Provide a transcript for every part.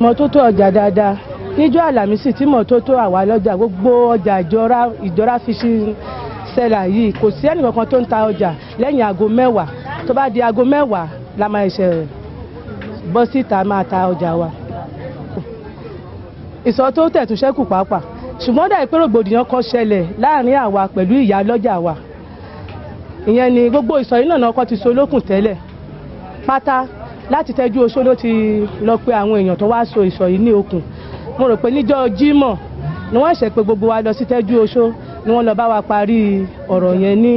Mọ́tótó ọjà dáadáa níjọ́ Àlàmísì tí mọ́tótó àwa lọ́jà gbogbo ọjà ìjọra fishing seller yìí kò sí ẹnìkankan tó ń ta ọjà lẹ́yìn aago 10 tó bá di aago 10 la máa ṣe bọ́ síta máa ta ọjà wa. Ìsọ̀ tó tẹ̀ tún ṣẹ́kù pàápàá ṣùgbọ́n dà pé rògbòdìyàn kan ṣẹlẹ̀ láàrin àwa pẹ̀lú ìyá lọ́jà wa. Ìyẹn ni gbogbo ìsọ̀ yìí náà kọ́ ti so lókùn tẹ́lẹ̀ pátá láti Tẹ́jú Oṣó ló ti lọ pé àwọn èèyàn tó wá so ìsọ̀ yìí ní okùn. Mo rò pé níjọ́ Jímọ̀ ni wọ́n ṣe pé gbogbo wa lọ sí Tẹ́jú Oṣó ni wọ́n lọ bá wa parí ọ̀rọ̀ yẹn ní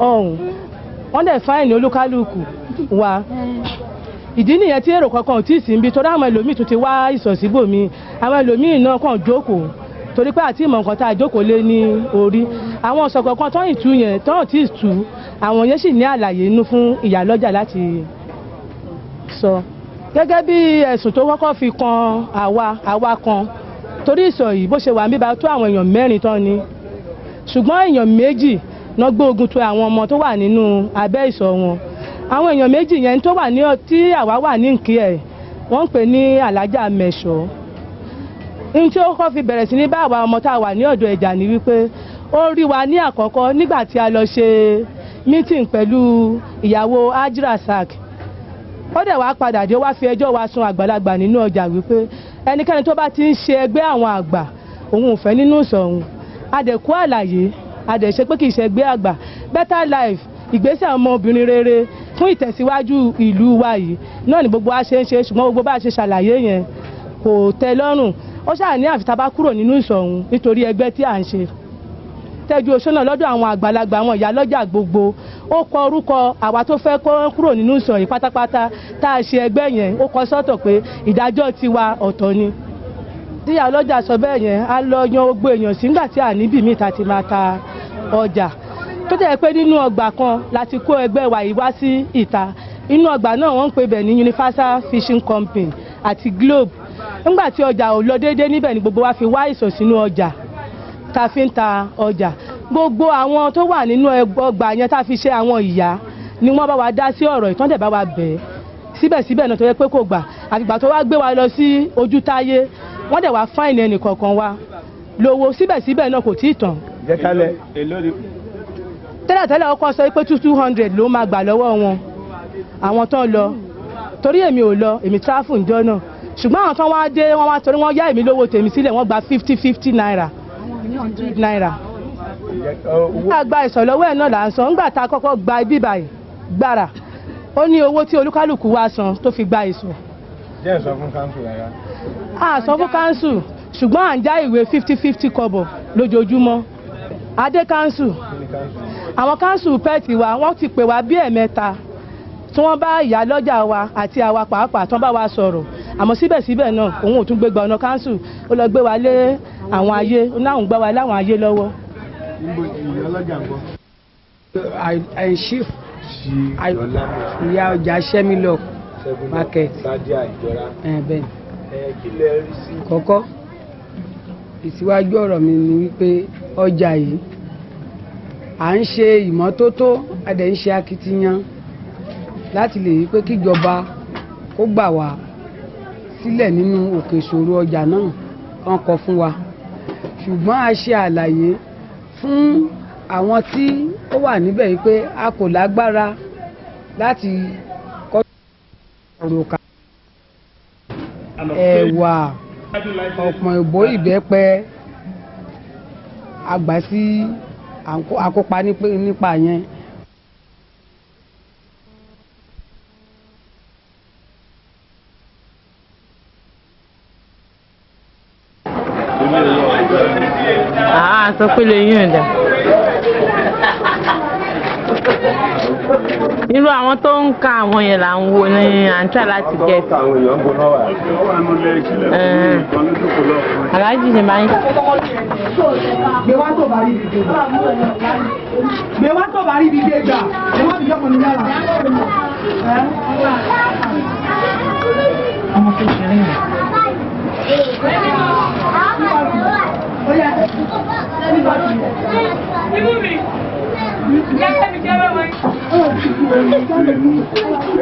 ọ̀hún. Wọ́n dẹ̀ fáìnì olúkálùkù wa. Ìdí nìyẹn tí èrò kankan ò tí ì sí níbi torí àwọn ẹlòmíì tún ti wá ìsọ̀ síbòmíì àwọn ẹlòmíì náà kàn jókòó torí pé àti ìmọ̀ nǹkan tá a jókòó lé ní orí àwọn ọ̀sọ̀ kankan tó ń tú yẹn tó ń tí ì tú àwọn yẹn sì ní àlàyé inú fún ìyálọ́jà láti sọ. Gẹ́gẹ́ bí ẹ̀sùn tó kọ́kọ́ fi kan àwa kan torí ìsọ̀ yìí bó ṣe wà níbà tó àwọn èèyàn 4 tán ni ṣùgbọ́n èèyàn 2 náà gbógun tó àwọn ọmọ tó wà nínú abẹ́ ìsọ̀ wọn. Àwọn èèyàn 2 yẹn tó wà ní tí àwa wà ní nkí ẹ̀ wọ́n ń pè ní Alájà Mẹ́ṣọ́. Ní tí ó kọ́ fi bẹ̀rẹ̀ sí ní bá àwa ọmọ tá a wà ní ọ̀dọ̀ ẹ̀jà ní wípé ó rí wa ní àkọ́kọ́ nígbà tí a lọ ṣe meeting pẹ̀lú ìyàwó Ajirasak. Ó dẹ̀ wá padà dé wá fi ẹjọ́ wa sun àgbàlagbà nínú ọjà wípé ẹnikẹ́ni tó bá ti ń ṣe ẹgbẹ́ àwọn àgbà òun ò fẹ́ nínú ìsọ̀ òun. A dẹ̀ kó àlàyé a dẹ̀ ṣe pé kì í ṣe ẹgbẹ́ àgbà Better Life ìgbésẹ̀ ọmọbìnrin rere fún ìtẹ̀síwájú ìlú wa yìí náà ni gbogbo wa ṣe ń ṣe ṣùgbọ́n gbogbo bá ṣe ṣàlàyé yẹn kò tẹ́ lọ́rùn. Ó ṣáà ní àfi tá bá kúrò nínú ìsọ̀ òun nítorí ẹgbẹ́ tí à ń ṣe. Tẹ́jú Oṣó náà lọ́dọ̀ àwọn àgbàlagbà àwọn ìyá lọ́jà gbogbo ó kọ orúkọ àwa tó fẹ́ kúrò nínú ìsọ̀ yìí pátápátá tá a ṣe ẹgbẹ́ yẹn ó kọ sọ́tọ̀ pé ìdájọ́ tiwa ọ̀tọ̀ ni. Tí ìyá lọ́jà sọ bẹ́ẹ̀ yẹn á lọ yan gbogbo èèyàn sí nígbà tí à níbì míì ta ti máa ta ọjà tó jẹ́ pé nínú ọgbà kan láti kó ẹgbẹ́ wa yìí wá sí ìta. Inú ọgbà náà wọ́n ń pè bẹ̀ ní Universal Fishing Company àti Globe. Nígbà tí ọjà ò lọ déédéé níbẹ̀ ni gbogbo wa fi wá ìsọ̀ sínú ọjà ta fi ń ta ọjà. Gbogbo àwọn tó wà nínú ọgbà yẹn tá fi ṣe àwọn ìyá ni wọ́n bá wa dá sí ọ̀rọ̀ ìtàn dẹ̀ bá wa bẹ̀ síbẹ̀síbẹ̀ náà tó yẹ pé kò gbà àfìgbà tó wá gbé wa lọ sí ojú táyé wọ́n dẹ̀ wá fáìnì ẹnì kọ̀ọ̀kan wa lówó síbẹ̀síbẹ̀ náà kò tí ì tàn. Tẹ́lẹ̀tẹ́lẹ̀ ọkọ sọ pé 200 ló máa gbà lọ́wọ́ wọn àwọn tán lọ torí èmi ò lọ èmi tráfù ńjọ́ náà ṣùgbọ́n àwọn tán wá dé wọ́n wá torí wọ́n yá èmi lówó tèmi sílẹ̀ wọ́n gba 50 naira 100 naira. Wọ́n gba ìsọ̀ lọ́wọ́ ẹ̀ náà là ń san nígbà tá a kọ́kọ́ gba ibi báyìí gbàrà ó ní owó tí olúkálùkù wá san tó fi gba ìsọ̀. Jẹ́ ìsọ fún káńsù rárá. A sọ fún káńsù ṣùgbọ́n à ń já ìwé 50 kọ́bọ̀ lójoojúmọ́. Adé káńsù àwọn káńsù pẹ́ẹ̀tì wa wọ́n ti pè wá bí ẹ̀mẹ́ta tí wọ́n bá ìyá lọ́jà wa àti àwa pàápàá tí wọ́n bá wa sọ̀rọ̀ àmọ́ síbẹ̀síbẹ̀ náà òun ò tún gbé gba ọ̀nà káńsù ó lọ gbé wa lé àwọn ayé ó náà ń gbá wa láwọn ayé lọ́wọ́. Chief ìyá ọjà Sẹ́mílọ̀ market bẹ́ẹ̀ kọ́kọ́ ìsíwájú ọ̀rọ̀ mi ni wípé ọjà yìí à ń ṣe ìmọ́tótó a dẹ̀ ń ṣe akitiyan láti lè rí pé kíjọba kó gbà wá sílẹ̀ nínú òkè ìṣòro ọjà náà kàn kọ fún wa ṣùgbọ́n a ṣe àlàyé fún àwọn tí ó wà níbẹ̀ yìí pé a kò lágbára láti kọ́ ọ̀rọ̀ ká ẹ̀wà ọ̀pọ̀ ìbò ìbẹ́pẹ àgbà sí àkópa nípa yẹn. Sọ pé lè yín ẹ̀dá. Irú àwọn tó ń ka àwọn yẹn là ń wo ní à ń tà láti gẹ̀. Aláàjì ṣe máa ń. Gbé wá tó bá rí ibi gbé gbà. Gbé wá tó bá rí ibi gbé gbà. Ẹ má fi jọ́ pọ̀ ní yàrá. Ọmọ kékeré yẹn.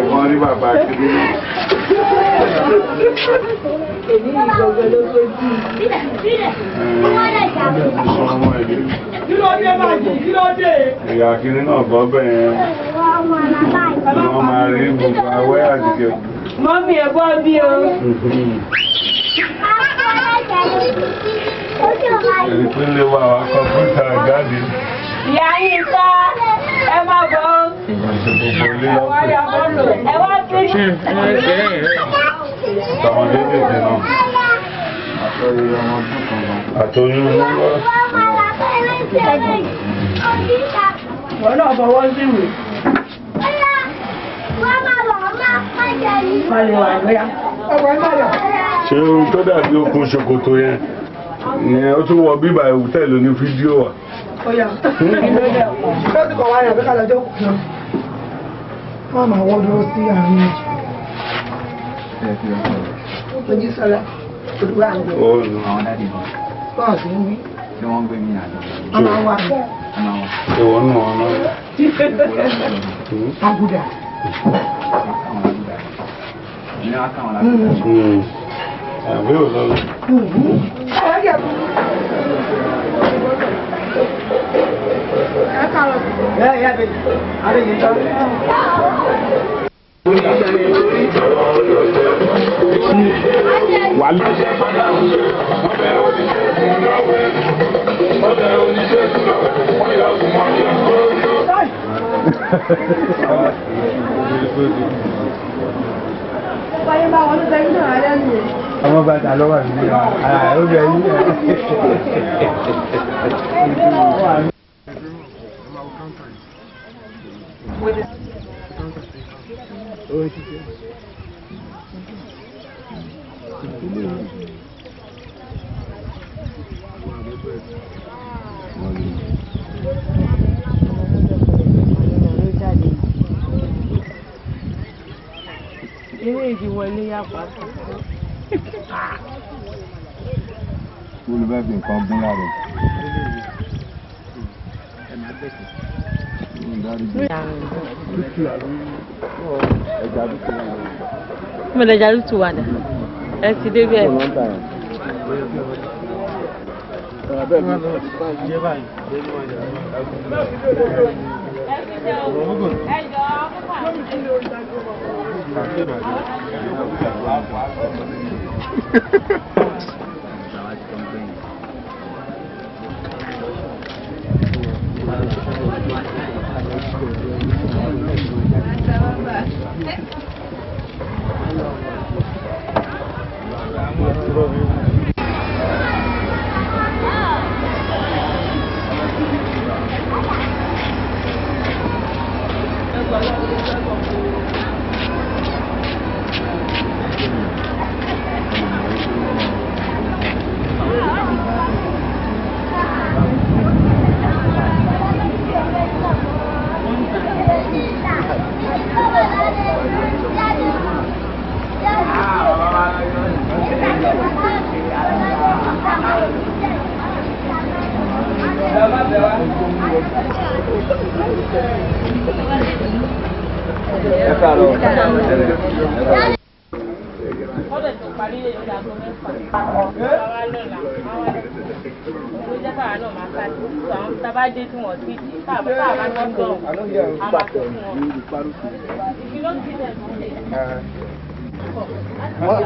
Ẹ̀wọ̀n rí bàbá kiri. èmi ìgbọ̀gbẹ́ ló tójú. Kí ló dé báyìí? Kí ló dé? Ìyá kiri náà bọ́ bẹ́ẹ̀ ni wọ́n máa rí gbogbo awẹ́ àdìgẹ́. Mọ́mí ẹ̀ bọ́ bí o. Èyí tó lé wa wá kọ̀ǹpútà jáde. Ìyá yín ká ẹ má bọ̀. Ẹ wá sí. Tọmọdé lèdè náà. Àtọyún lọ́wọ́. Wọ́n náà fọwọ́ sí ìwé. Ṣé ohun tó dàbí okùn ṣòkòtò yẹn ni ó tún wọ bíbà ìwútẹ̀ lóní fídíò wà? Ṣé ti kọ̀ wá yàn pé ká lọ́jọ́ kù náà? Wọ́n máa wọ́ dúró sí àárín méjì. Ojú sọ́lá, olúwa ń gbé. Ó nù. Bọ́ọ̀ sí ń wí. Wọ́n máa wà ní. Ìwọ̀n nù wọn náà. Àgùdà. Àbí ò lọ. Ọmọ bàtà lọ́wọ́ mi ara ẹ̀ ó bẹ̀ yí. Ilé ìdíwọlé yá pàtó. Olùbẹ́ fi nǹkan gún lára ẹ̀. Mo lè jà lùtù wà dà. Ẹ ti dé bẹ́ẹ̀.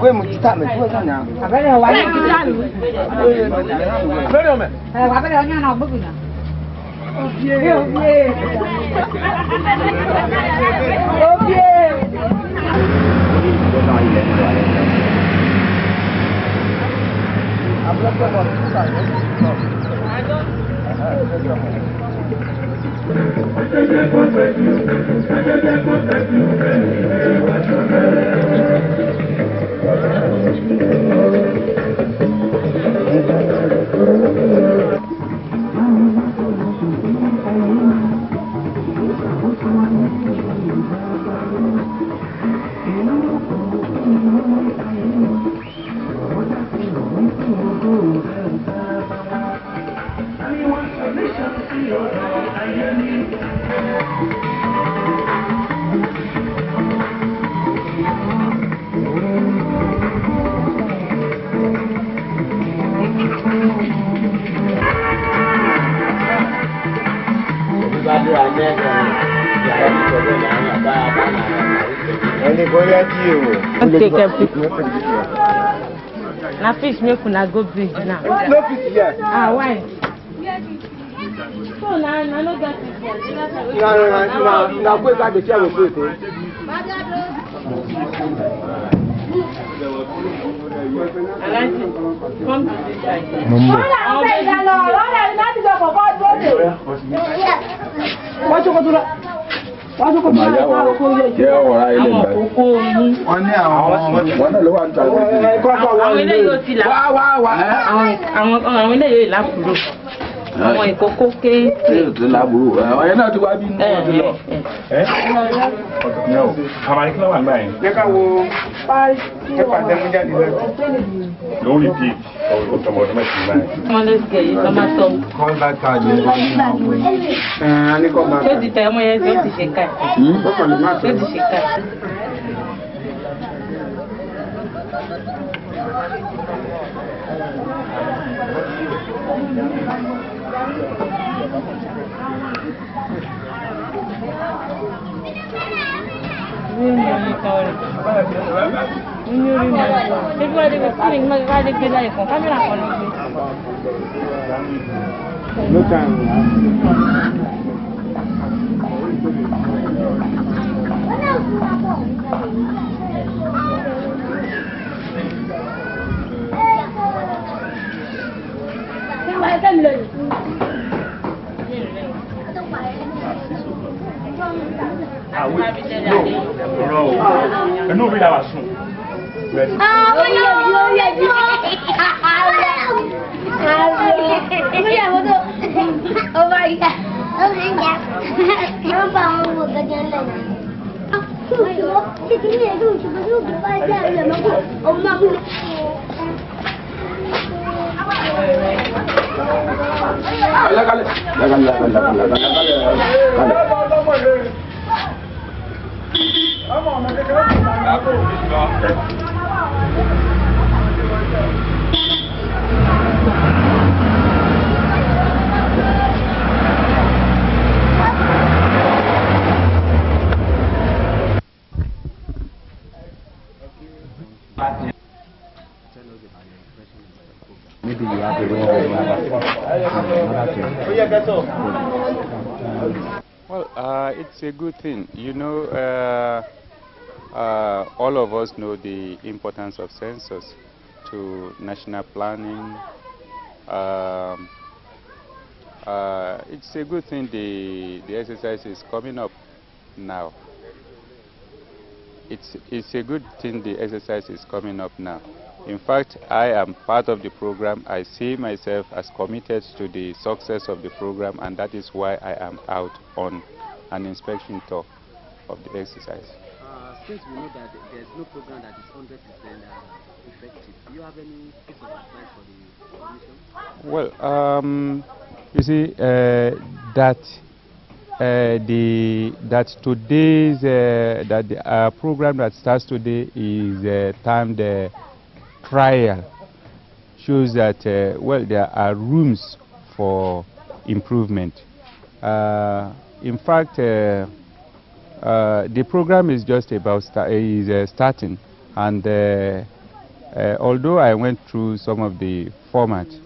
Gue mau cita mẹ thôi sao nào? Cái này quay cái ra luôn. Biết đâu mẹ? Quả cái đó nha nào bức nè. Ok. Na fish make una go bridge now. No fish here. Ah, why? So now I no get fish here. No, go back the chair with it. I like it. Come to this side. Àwọn eléyìí ò ti là. Àwọn eléyìí lápúrò. Àwọn ìkókó kéèké. Ọ̀yẹ́ náà ti wá bí inú ọdún lọ. Àwọn akíkọ́ wà gbà yẹn. Jẹ́ ká wo ẹ̀pà tẹ́mú jáde lẹ́nu. Lórí bí ọ̀tọ̀mọ̀tọ̀ mẹ́sìn báyìí. Wọ́n lè ṣe èyí tó máa sọ. Call back card ní a ní call back Tó card. ti tẹ ọmọ yẹn tó ti ṣe ká. Tó ti ṣe ká. No time. Ẹnu mi làwà sùn. Maybe you have the Well, it's a good thing. You know, all of us know the importance of census to national planning. It's a good thing the exercise is coming up now. It's a good thing the exercise is coming up now. In fact, I am part of the program. I see myself as committed to the success of the program, and that is why I am out on an inspection tour of the exercise. Since we know that there's no program that is 100% effective, do you have any piece of advice for the commission? Well, you see that today's the program that starts today is timed trial. Shows that well, there are rooms for improvement. In fact, the program is just about starting, and although I went through some of the formats,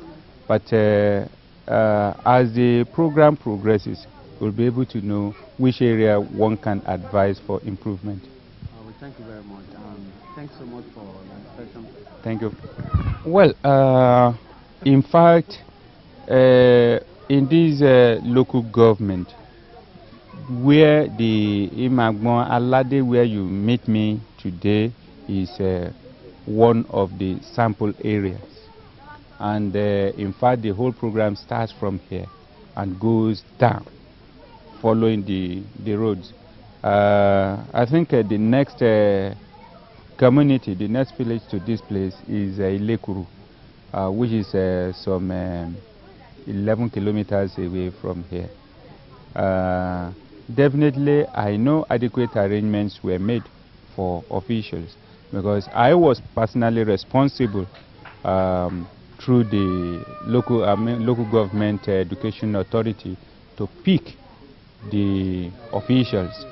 but as the program progresses, we'll be able to know which area one can advise for improvement. Well, thank you very much. Thanks so much for your inspection. Thank you. Well, in fact, in this local government, where the Imagbon Alade, where you meet me today, is one of the sample areas. And in fact, the whole program starts from here and goes down, following the roads. I think the next community, the next village to this place is Ilekuru, which is some 11 kilometers away from here. Definitely, I know adequate arrangements were made for officials, because I was personally responsible through the local government education authority to pick the officials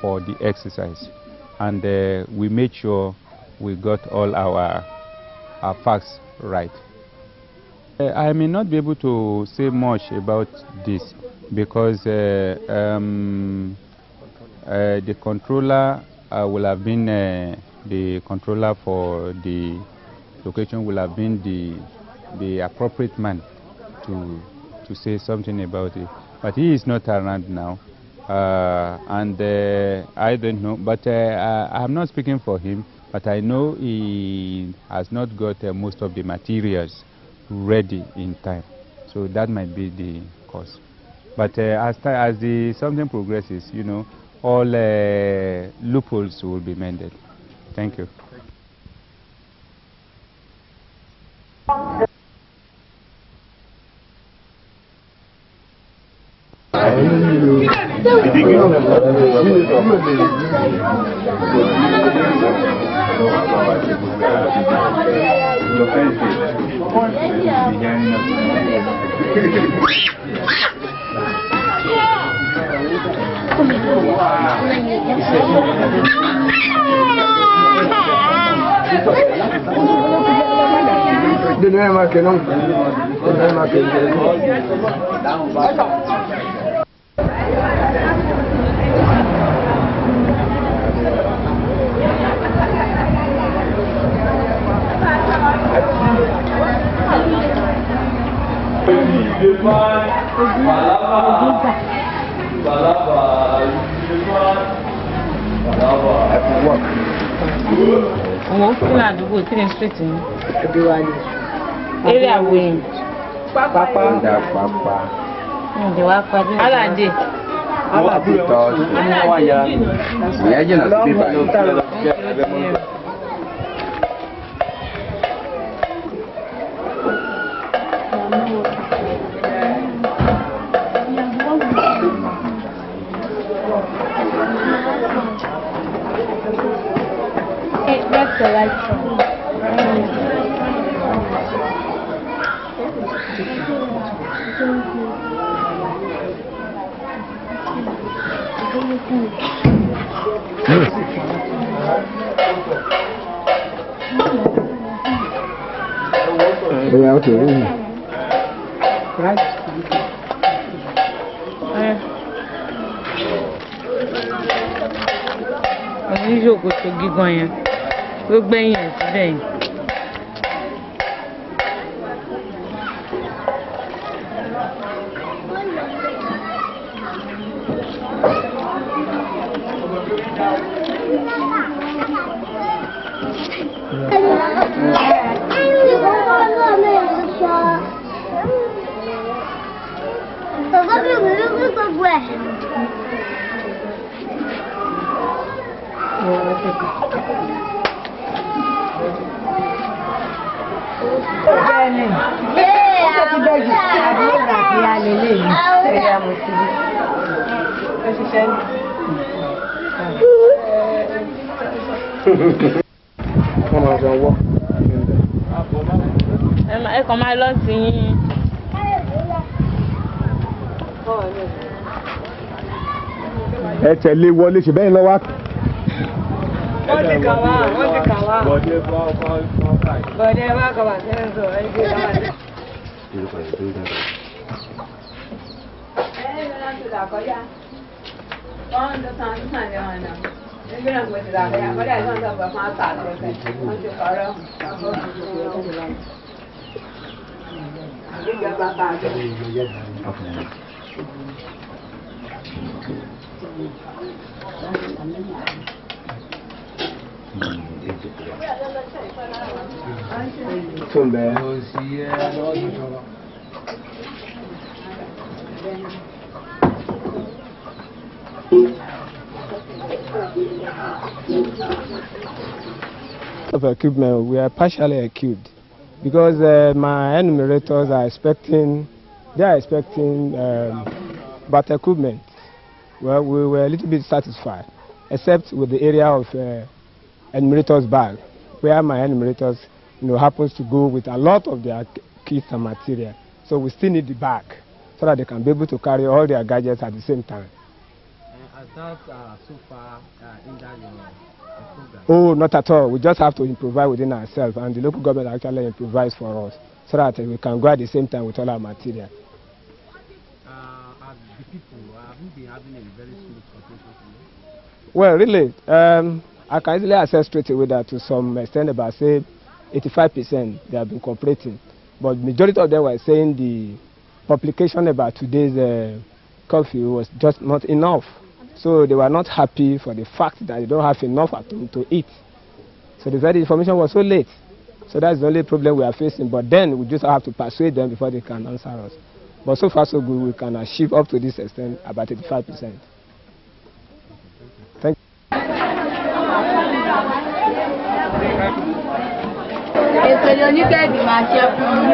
for the exercise, and we made sure we got all our facts right. I may not be able to say much about this because the controller will have been the controller for the location will have been the appropriate man to say something about it, but he is not around now, and I don't know, but I am not speaking for him, but I know he has not got most of the materials ready in time, so that might be the cause. But as something progresses, you know, all loopholes will be mended. Thank you. Àwọn fúlà àdúgbò tí ní street ní area wòyìn pápá ǹdẹ̀ wá pàdé aládé That's the right one. Oníṣòkòtò gígan yẹn ló gbẹ̀yìn ẹ̀ síbẹ̀ yìí. Ẹ kàn máa lọ sí yín. Ẹ tẹ̀lé wọlé ṣe bẹ́ẹ̀ lọ́wọ́. Wọ́n ti kà wá. Bọ̀dé wá kà wá sẹ́yìn sọ ẹgbẹ́ náà. Of equipment, we are partially equipped because my enumerators are expecting but equipment. Well, we were a little bit satisfied, except with the area of enumerators bag, where my enumerators, happens to go with a lot of their kits and material. So we still need the bag so that they can be able to carry all their gadgets at the same time. that so far hinder your program? Oh, not at all. We just have to improvise within ourselves, and the local government actually improvise for us so that we can go at the same time with all our material. As the people, have you been having a very smooth cooperation from them? Well, really, I can easily assess straight away that to some extent, about say 85% they have been cooperating, but majority of them were saying the publication about today's curfew was just not enough. So they were not happy for the fact that they don't have enough at home to eat. So they said the information was so late. So that's the only problem we are facing. But then we just have to persuade them before they can answer us. But so far so good, we can achieve up to this extent about 85%. Thank you. Èpèlè oníkẹ́ẹ̀dì máa ṣe fún un.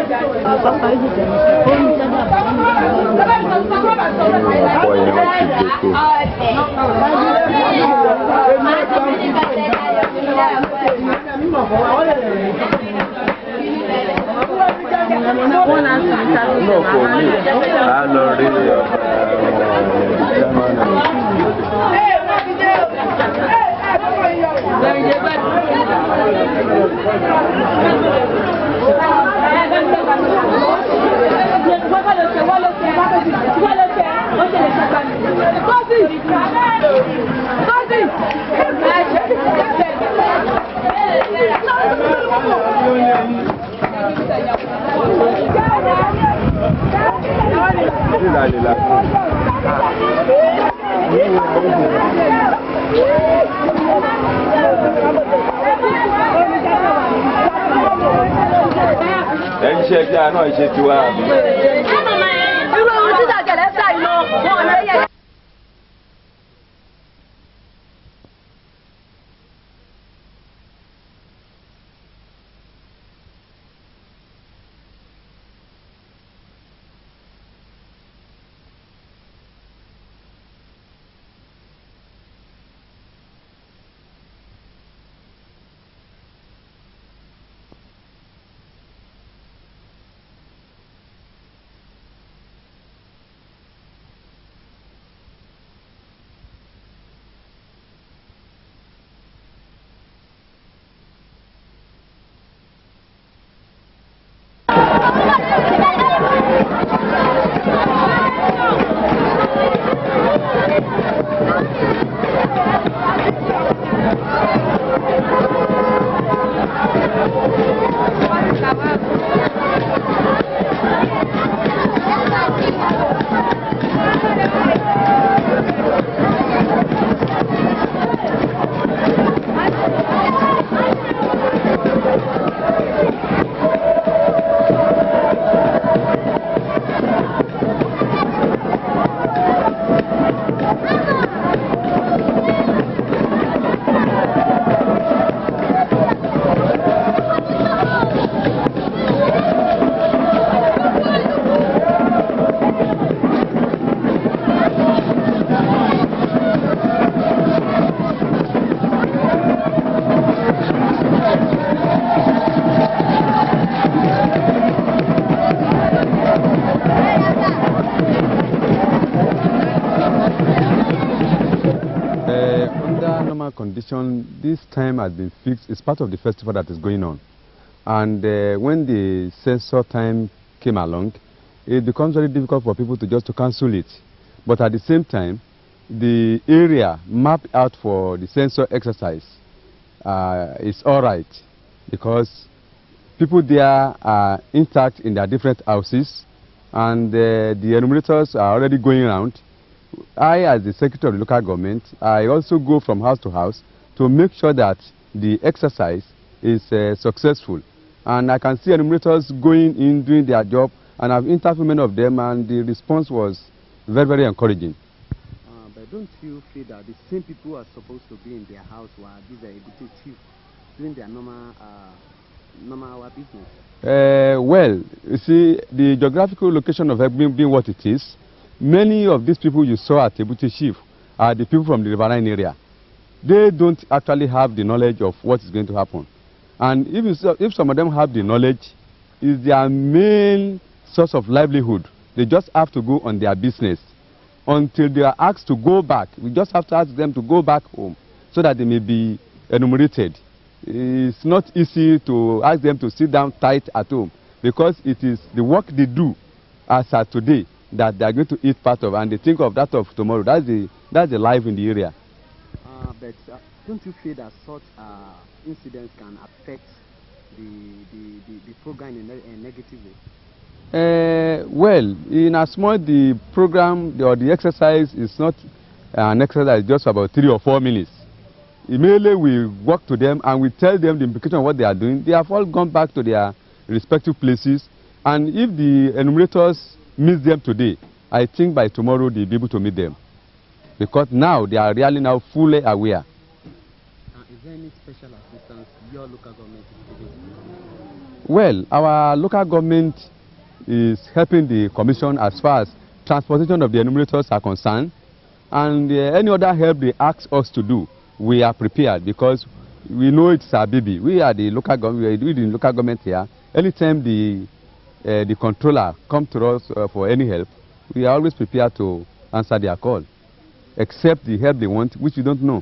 Condition, this time has been fixed. It's part of the festival that is going on, and when the censor time came along, it becomes very difficult for people to cancel it. But at the same time, the area mapped out for the censor exercise is all right, because people there are intact in their different houses, and the enumerators are already going around. I, as the secretary of the local government, I also go from house to house to make sure that the exercise is successful. And I can see enumerators going in, doing their job, and I've interviewed many of them, and the response was very, very encouraging. But don't you feel that the same people are supposed to be in their house while these are deputy chief doing their normal our business? Well, you see, the geographical location of Egbin being what it is, many of these people you saw at Deputy Chief are the people from the riverine area. They don't actually have the knowledge of what is going to happen. And if some of them have the knowledge, it's their main source of livelihood. They just have to go on their business. until they are asked to go back. We just have to ask them to go back home so that they may be enumerated. It's not easy to ask them to sit down tight at home because it is the work they do as at today that they are going to eat part of, and they think of that of tomorrow. That's the life in the area. But don't you feel that such incidents can affect the program in a negative way? Well, in as much the program or the exercise is not an exercise just for about 3 or 4 minutes. Immediately we walk to them and we tell them the implication of what they are doing. They have all gone back to their respective places, and if the enumerators miss them today, I think by tomorrow they'll be able to meet them, because now they are really now fully aware. Is there any special assistance your local government is giving? Well, our local government is helping the commission as far as transportation of the enumerators are concerned, and any other help they ask us to do, we are prepared, because we know it's our baby. We are the local government. We are the local government here. Anytime the controller comes to us for any help, we are always prepared to answer their call, except the help they want, which we don't know.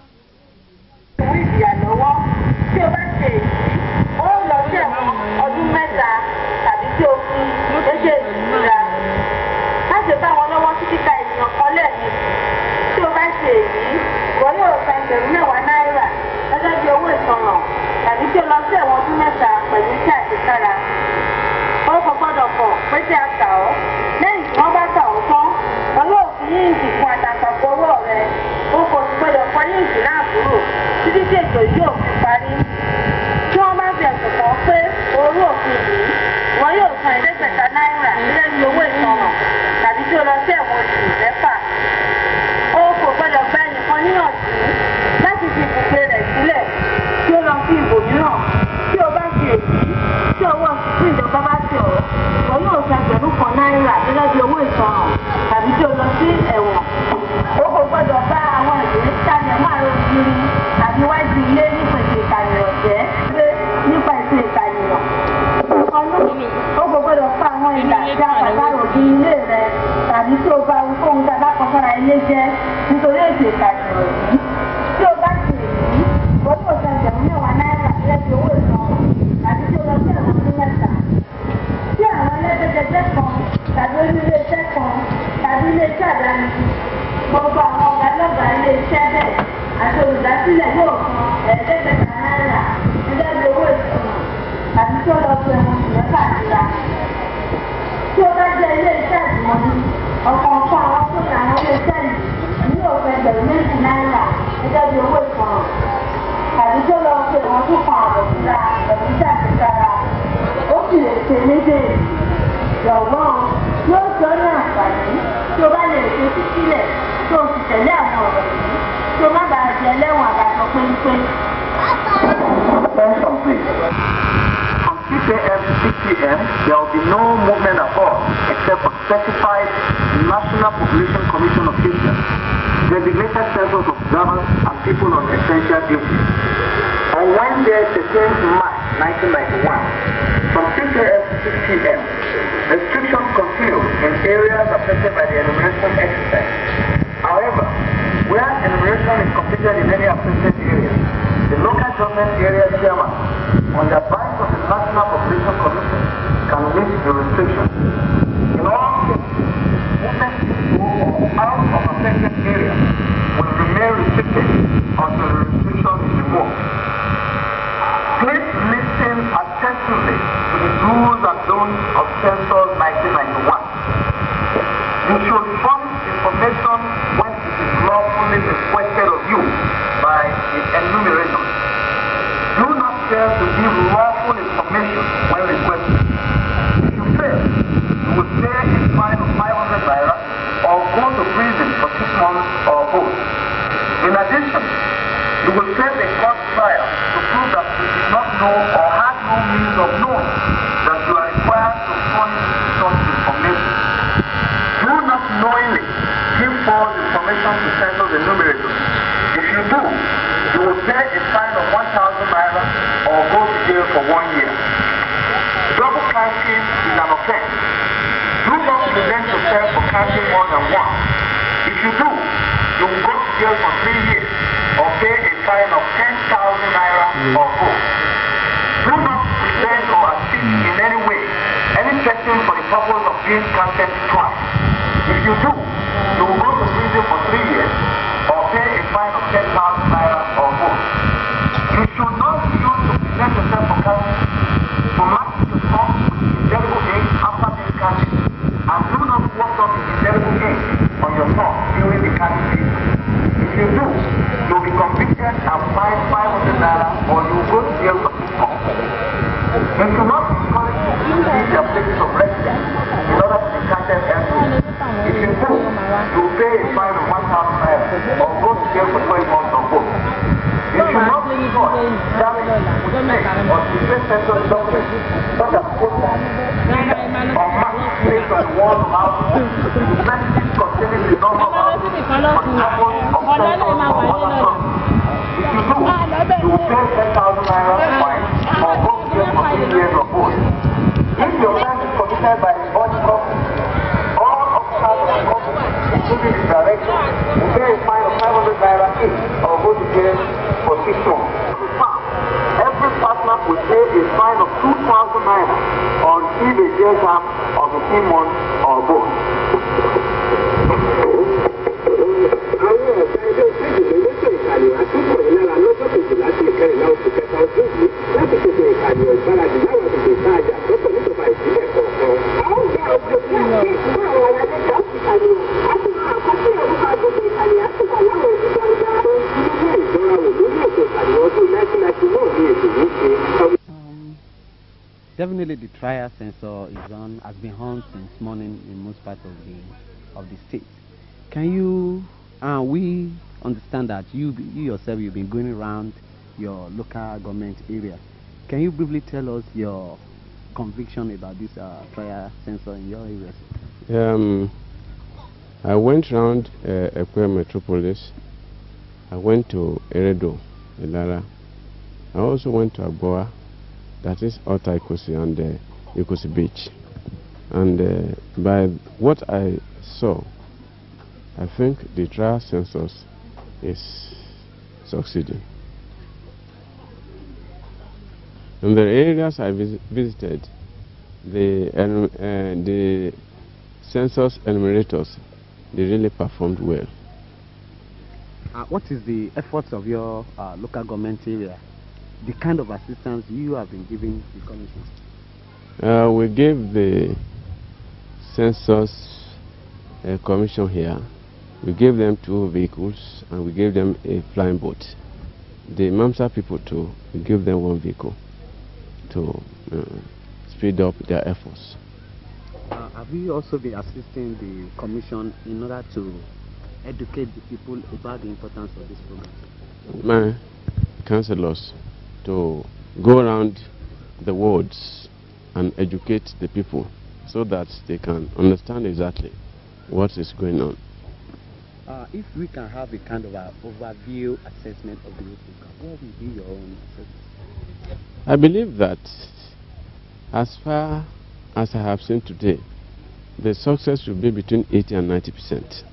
Attention please. From 6 a.m. to 6 p.m. there will be no movement at all except for specified National Population Commission officials, designated centers of observers and people on essential duty. On Wednesday, 13th March 1991, from 6 a.m. to 6 p.m., restrictions continue in areas affected by the enumeration exercise. However, where enumeration is completed in any affected area, the local government area chairman, on the advice of the National Population Commission, can lift the restrictions. In all cases, movement out of affected areas will remain restricted until the restriction is removed. Please listen attentively to the do's and don'ts of Census 1991. You should furnish information when it is lawfully requested of you by the enumerator. Do not fail to give lawful information when requested. If you fail, you will pay a fine of 500 naira or go to prison for 6 months or both. In addition, you will face a court trial to prove that you did not know or had no means of knowing that you are required to furnish such information. Do not knowingly give false information to census enumerators. If you do, you will pay a fine of 1,000 naira or go to jail for 1 year. Double counting is an offense. Do not prevent yourself from counting more than one. If you jail for 3 years or pay a fine of 10,000 naira or both. Do not present or assist in any way any person for the purpose of being counted twice. If you do, you will go to prison for 3 years or pay a fine of 10,000 naira or both. You should not use to present yourself for counting to match your form with indelible ink after being counted, and do not wash off the indelible ink on your form during the counting season. If you do, you will be convicted and fined 500 naira or you will go to jail for 6 months. You should not encourage people to leave their places of residence in order to be counted elsewhere. If you do, you will pay a fine of 1,000 naira or go to jail for 12 months or both. You should not destroy, damage, mutilate, or displace sensitive documents such as posters, or marks placed on the walls of houses, messages containing the number of houses, or the purpose of census or other purposes. If you do, you will pay 10,000 naira fine or go to jail for 3 years or both. If your crime is committed by a body company, all officers of the company, including the director, will pay a fine of 500 naira each or go to jail for 6 months. Every partner will pay a fine of 2,000 naira or receive a jail term of 18 months or both. Definitely the trial censor has been on since morning in most parts of the state. Can you, we understand that you yourself, you've been going around your local government area. Can you briefly tell us your conviction about this trial censor in your areas? I went around Ekwe Metropolis. I went to Eredo, Ilara. I also went to Agboa, that is Ota Ikosi and Ikosi Beach. And by what I saw, I think the trial census is succeeding. In the areas I visited, the census enumerators, they really performed well. What is the efforts of your local government area? The kind of assistance you have been giving the commission? We gave the census commission here, we gave them 2 vehicles and we gave them a flying boat. The Mamsa people too, we gave them 1 vehicle to speed up their efforts. Have you also been assisting the commission in order to educate the people about the importance of this program? My councillors to go around the wards and educate the people so that they can understand exactly what is going on. If we can have a kind of an overview assessment of the program, what will be your own assessment? I believe that as far as I have seen today, the success should be between 80 and 90%.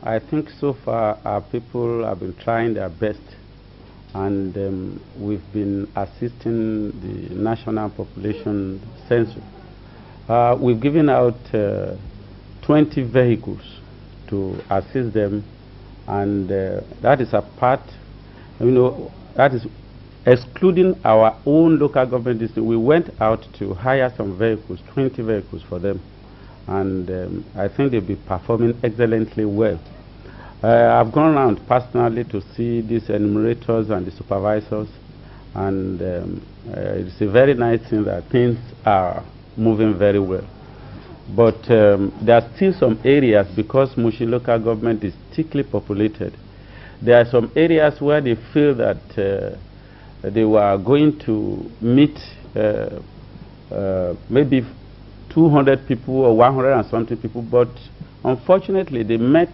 I think so far our people have been trying their best, and we've been assisting the national population census. We've given out 20 vehicles to assist them, and that is a part, that is excluding our own local government district. We went out to hire some vehicles, 20 vehicles for them, and I think they'll be performing excellently well. I've gone around personally to see these enumerators and the supervisors, and it's a very nice thing that things are moving very well. But there are still some areas, because Mushin local government is thickly populated, there are some areas where they feel that they were going to meet maybe 200 people or 100 and something people, but unfortunately they met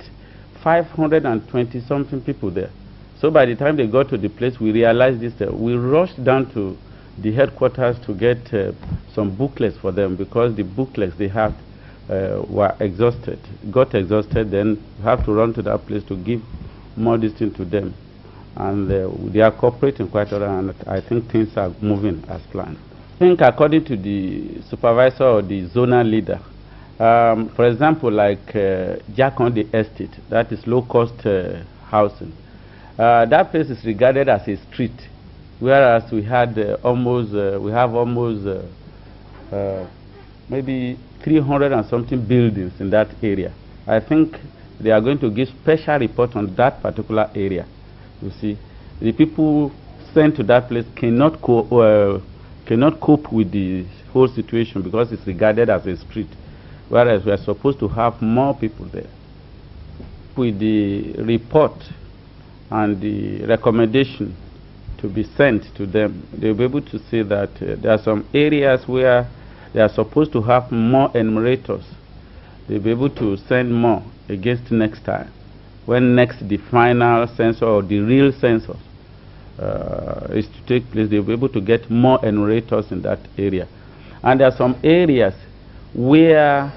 520 something people there. So by the time they got to the place, we realized this. We rushed down to the headquarters to get some booklets for them, because the booklets they had were exhausted, got exhausted. Then we have to run to that place to give more distance to them. And they are cooperating quite well, and I think things are moving as planned. I think according to the supervisor or the zonal leader, for example, like Jakonde Estate, that is low-cost housing. That place is regarded as a street, whereas we had we have almost maybe 300 and something buildings in that area. I think they are going to give special report on that particular area. You see, the people sent to that place cannot cope with the whole situation, because it's regarded as a street, whereas we are supposed to have more people there. With the report and the recommendation to be sent to them, they'll be able to see that there are some areas where they are supposed to have more enumerators. They'll be able to send more against next time, when next the final census or the real census is to take place. They'll be able to get more enumerators in that area. And there are some areas where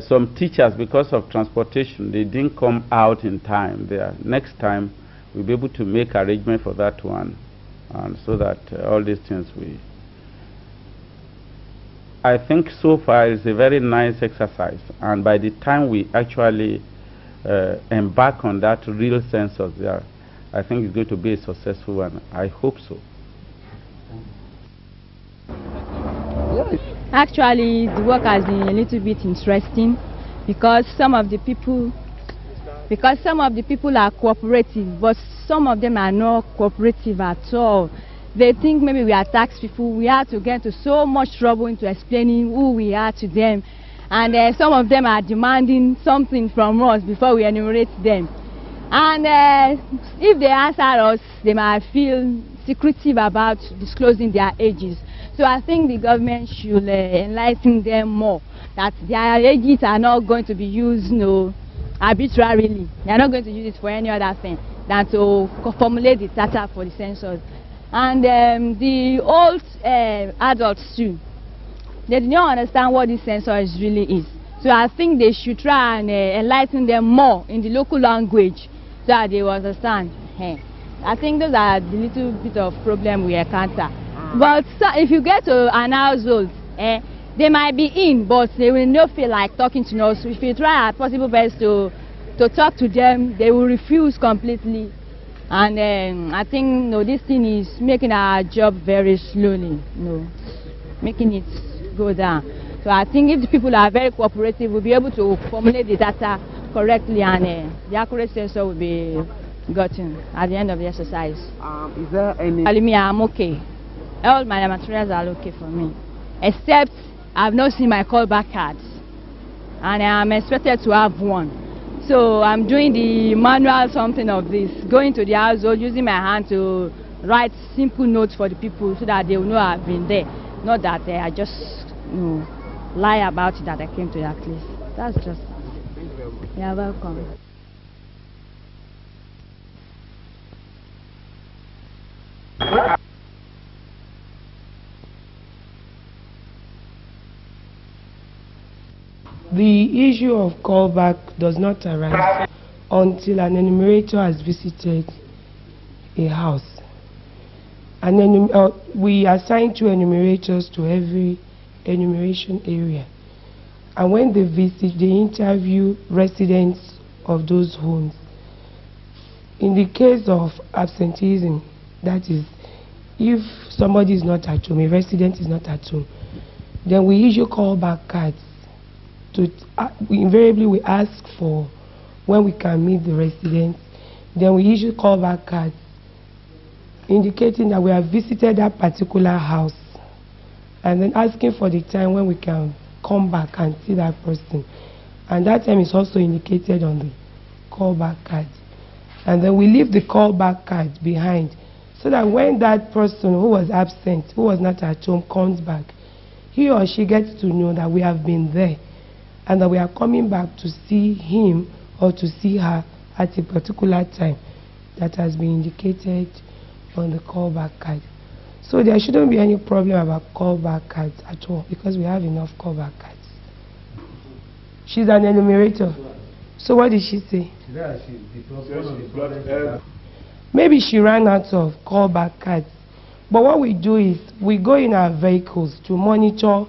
some teachers, because of transportation, they didn't come out in time there. Next time we'll be able to make arrangement for that one, and so that all these things I think so far it's a very nice exercise, and by the time we actually embark on that real census there, I think it's going to be a successful one. I hope so. Actually, the work has been a little bit interesting, because some of the people are cooperative, but some of them are not cooperative at all. They think maybe we are tax people. We have to get into so much trouble into explaining who we are to them, and some of them are demanding something from us before we enumerate them. And if they answer us, they might feel secretive about disclosing their ages. So I think the government should enlighten them more, that their ages are not going to be used arbitrarily. They are not going to use it for any other thing than to formulate the data for the census. And the old adults too, they do not understand what this census really is. So I think they should try and enlighten them more in the local language, so that they will understand. I think those are the little bit of problem we encounter. But if you get to an household, they might be in, but they will not feel like talking to us. If you try our possible best to talk to them, they will refuse completely. And I think this thing is making our job very slowly, making it go down. So I think if the people are very cooperative, we'll be able to formulate the data correctly, and the accurate census will be gotten at the end of the exercise. Is there any... I'm okay. All my materials are okay for me, except I've not seen my callback cards, and I'm expected to have one. So I'm doing the manual something of this, going to the household, using my hand to write simple notes for the people, so that they will know I've been there, not that I just lie about it that I came to that place. That's just it. Thank you very much. You're welcome. The issue of callback does not arise until an enumerator has visited a house. We assign 2 enumerators to every enumeration area. And when they visit, they interview residents of those homes. In the case of absenteeism, that is, if somebody is not at home, a resident is not at home, then we issue callback cards. Invariably, we ask for when we can meet the residents. Then we issue callback cards indicating that we have visited that particular house, and then asking for the time when we can come back and see that person. And that time is also indicated on the callback card. And then we leave the callback card behind, so that when that person who was absent, who was not at home, comes back, he or she gets to know that we have been there and that we are coming back to see him or to see her at a particular time that has been indicated on the callback card. So there shouldn't be any problem about callback cards at all, because we have enough callback cards. She's an enumerator. So what did she say? Maybe she ran out of callback cards. But what we do is we go in our vehicles to monitor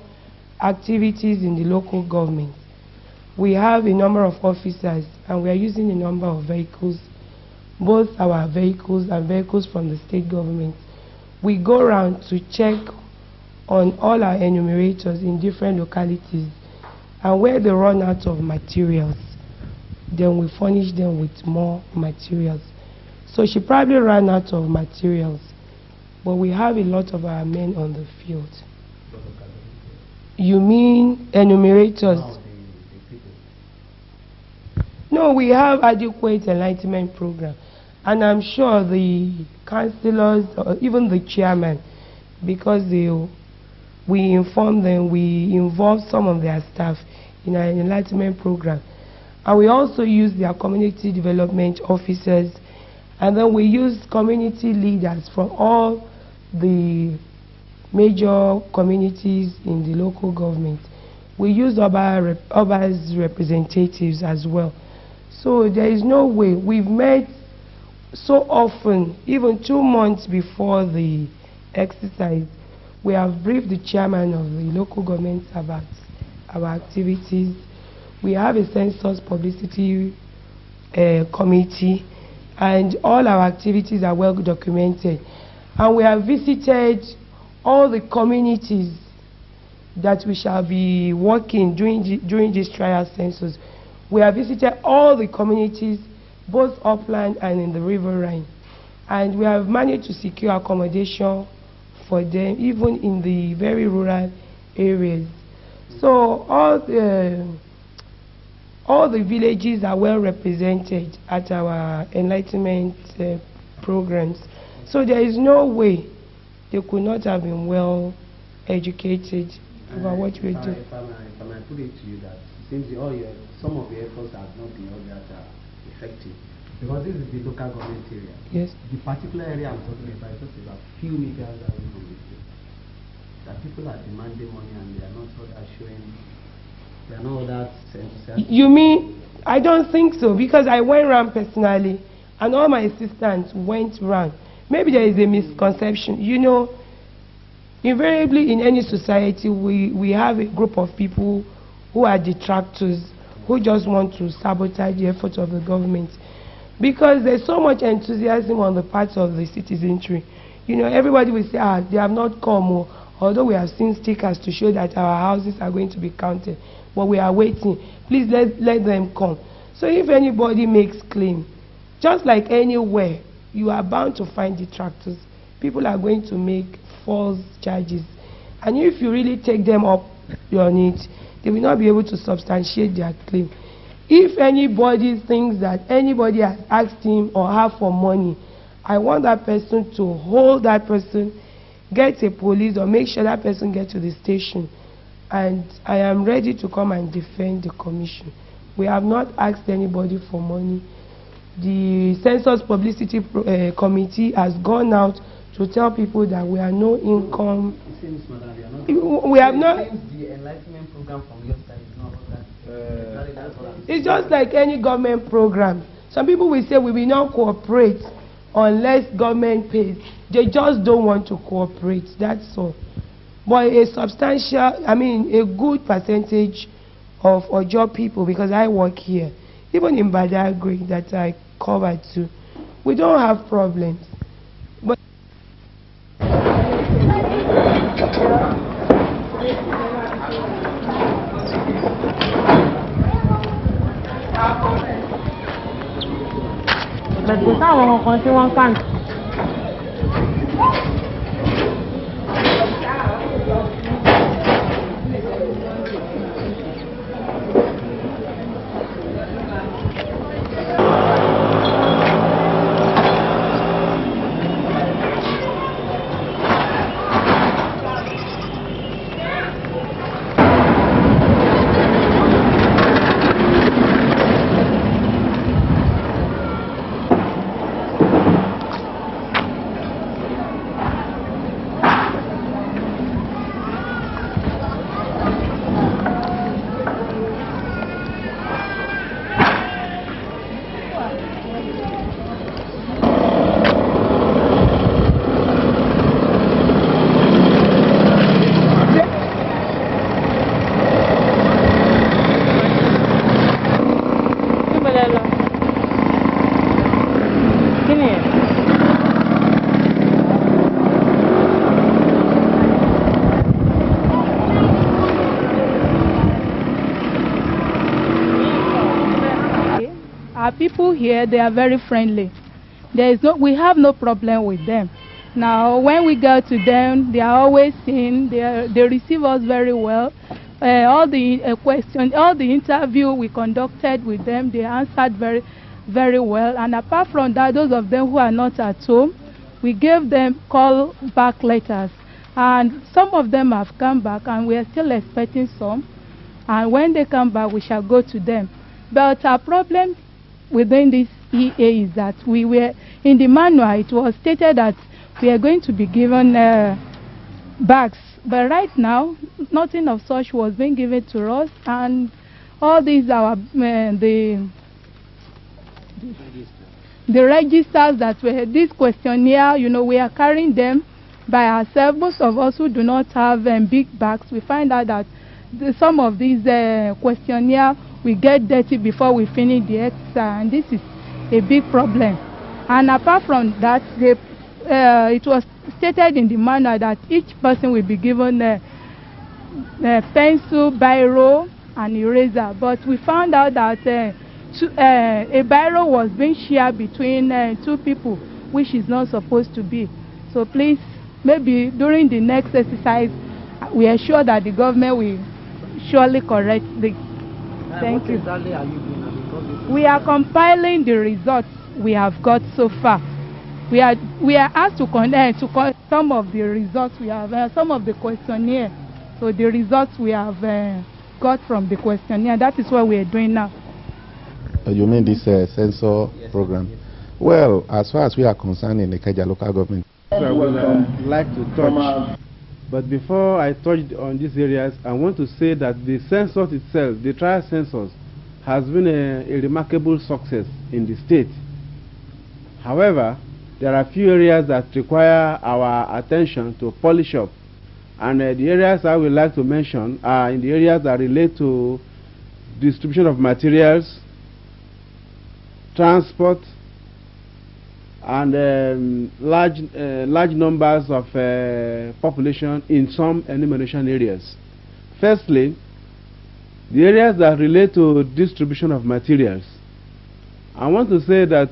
activities in the local government. We have a number of officers and we are using a number of vehicles, both our vehicles and vehicles from the state government. We go around to check on all our enumerators in different localities, and where they run out of materials, then we furnish them with more materials. So she probably ran out of materials, but we have a lot of our men on the field. You mean enumerators? No, we have adequate enlightenment program, and I'm sure the councillors or even the chairman, because we inform them, we involve some of their staff in our enlightenment program, and we also use their community development officers, and then we use community leaders from all the major communities in the local government. We use Oba's representatives as well. So there is no way. We've met so often, even 2 months before the exercise, we have briefed the chairman of the local government about our activities. We have a census publicity committee, and all our activities are well documented. And we have visited all the communities that we shall be working during this trial census. We have visited all the communities, both upland and in the riverine. And we have managed to secure accommodation for them, even in the very rural areas. So all the villages are well represented at our enlightenment programs. So there is no way they could not have been well educated about what we do. If I might put it to you that since some of your efforts have not been all that effective, because this is the local government area. Yes. The particular area I'm talking about is just about few meters away from the state. That people are demanding money and they are not all that showing. They are not all that sensitive. You mean? I don't think so, because I went around personally and all my assistants went around. Maybe there is a misconception. You know, invariably in any society we have a group of people who are detractors, who just want to sabotage the efforts of the government, because there's so much enthusiasm on the part of the citizenry. You know, everybody will say, they have not come, although we have seen stickers to show that our houses are going to be counted, but we are waiting. Please let them come. So if anybody makes claim, just like anywhere, you are bound to find detractors. People are going to make false charges, and if you really take them up on it, they will not be able to substantiate their claim. If anybody thinks that anybody has asked him or her for money, I want that person to hold that person, get a police, or make sure that person gets to the station. And I am ready to come and defend the commission. We have not asked anybody for money. The census publicity committee has gone out to tell people that we are no income. We have not. The enlightenment program from your side is not that. It's just like any government program. Some people will say we will not cooperate unless government pays. They just don't want to cooperate. That's all. But a substantial, a good percentage of Ojo people, because I work here, even in Badagry that I covered too, we don't have problems. But kò sáwọn kankan tí wọ́n kàn. Our people here, they are very friendly. We have no problem with them. Now, when we go to them, they are always in. They receive us very well. All the questions, all the interview we conducted with them, they answered very, very well. And apart from that, those of them who are not at home, we gave them call back letters. And some of them have come back, and we are still expecting some. And when they come back, we shall go to them. But our problem within this EA is that we were in the manual, it was stated that we are going to be given bags, but right now nothing of such was being given to us, and all these are the registers that were this questionnaire, you know, we are carrying them by ourselves. Most of us who do not have big bags, we find out that some of these questionnaire we get dirty before we finish the exercise, and this is a big problem. And apart from that, it was stated in the manual that each person will be given a pencil, biro, and eraser. But we found out that a biro was being shared between two people, which is not supposed to be. So please, maybe during the next exercise, we are sure that the government will surely correct this. Thank you. Exactly are you doing? We are compiling the results we have got so far. We are asked to some of the results we have, some of the questionnaire. So the results we have got from the questionnaire, that is what we are doing now. You mean this sensor program? Yes. Well, as far as we are concerned in the Ikeja local government, I would like to touch. But before I touch on these areas, I want to say that the census itself, the trial census, has been a remarkable success in the state. However, there are a few areas that require our attention to polish up. And the areas I would like to mention are in the areas that relate to distribution of materials, transport, and large numbers of population in some enumeration areas. Firstly, the areas that relate to distribution of materials. I want to say that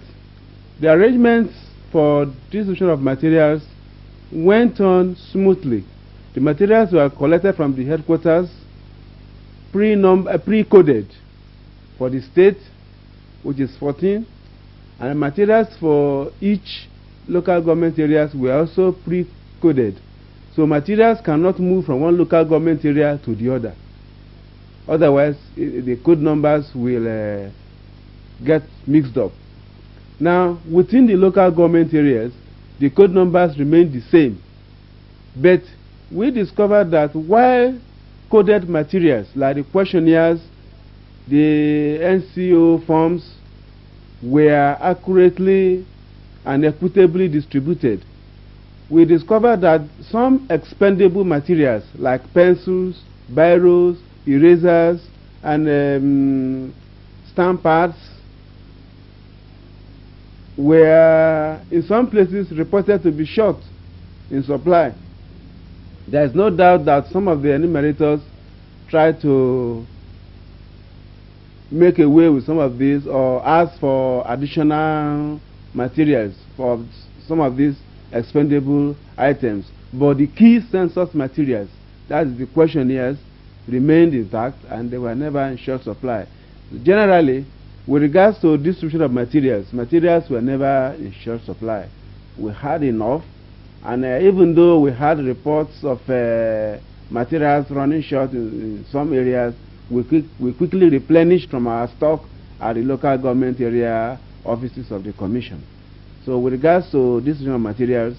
the arrangements for distribution of materials went on smoothly. The materials were collected from the headquarters, pre-coded for the state, which is 14, and materials for each local government areas were also pre-coded. So materials cannot move from one local government area to the other. Otherwise, the code numbers will get mixed up. Now, within the local government areas, the code numbers remain the same. But we discovered that while coded materials like the questionnaires, the NCO forms were accurately and equitably distributed, we discovered that some expendable materials like pencils, biros, erasers, and stamp pads were in some places reported to be short in supply. There is no doubt that some of the enumerators tried to make away with some of these or ask for additional materials for some of these expendable items. But the key census materials, that is the questionnaires, remained intact and they were never in short supply. Generally, with regards to distribution of materials, materials were never in short supply. We had enough, and even though we had reports of materials running short in some areas, we quickly replenished from our stock at the local government area offices of the Commission. So with regards to distribution of materials,